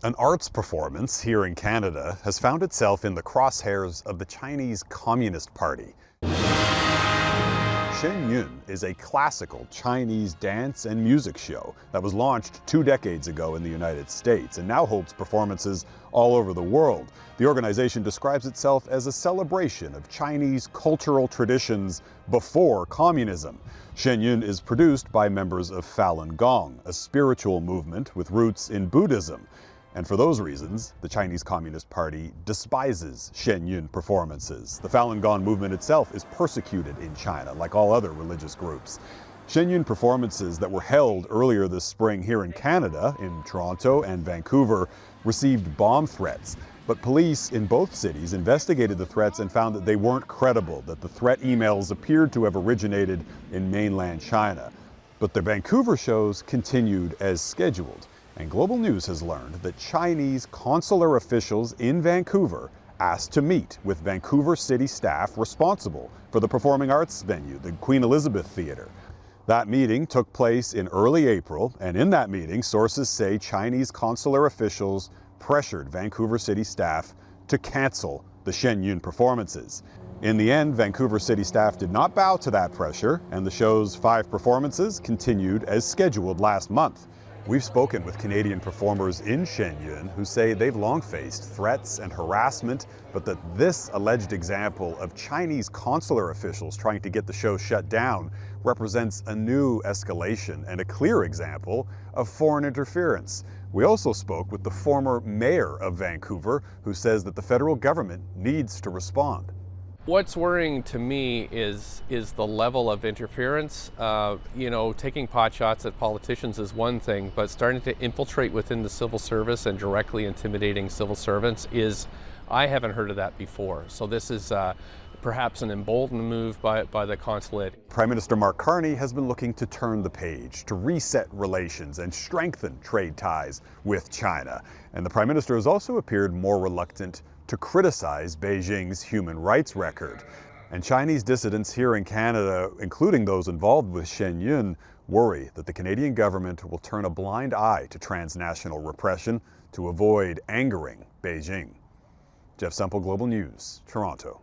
An arts performance here in Canada has found itself in the crosshairs of the Chinese Communist Party. Shen Yun is a classical Chinese dance and music show that was launched 2 decades ago in the United States and now holds performances all over the world. The organization describes itself as a celebration of Chinese cultural traditions before communism. Shen Yun is produced by members of Falun Gong, a spiritual movement with roots in Buddhism. And for those reasons, the Chinese Communist Party despises Shen Yun performances. The Falun Gong movement itself is persecuted in China, like all other religious groups. Shen Yun performances that were held earlier this spring here in Canada, in Toronto and Vancouver, received bomb threats. But police in both cities investigated the threats and found that they weren't credible, that the threat emails appeared to have originated in mainland China. But the Vancouver shows continued as scheduled. And Global News has learned that Chinese consular officials in Vancouver asked to meet with Vancouver city staff responsible for the performing arts venue, the Queen Elizabeth Theatre. That meeting took place in early April, and in that meeting, sources say Chinese consular officials pressured Vancouver city staff to cancel the Shen Yun performances. In the end, Vancouver city staff did not bow to that pressure, and the show's 5 performances continued as scheduled last month. We've spoken with Canadian performers in Shen Yun who say they've long faced threats and harassment, but that this alleged example of Chinese consular officials trying to get the show shut down represents a new escalation and a clear example of foreign interference. We also spoke with the former mayor of Vancouver, who says that the federal government needs to respond. What's worrying to me is the level of interference. Taking pot shots at politicians is one thing, but starting to infiltrate within the civil service and directly intimidating civil servants I haven't heard of that before. So this is perhaps an emboldened move by the consulate. Prime Minister Mark Carney has been looking to turn the page, to reset relations and strengthen trade ties with China. And the Prime Minister has also appeared more reluctant to criticize Beijing's human rights record. And Chinese dissidents here in Canada, including those involved with Shen Yun, worry that the Canadian government will turn a blind eye to transnational repression to avoid angering Beijing. Jeff Semple, Global News, Toronto.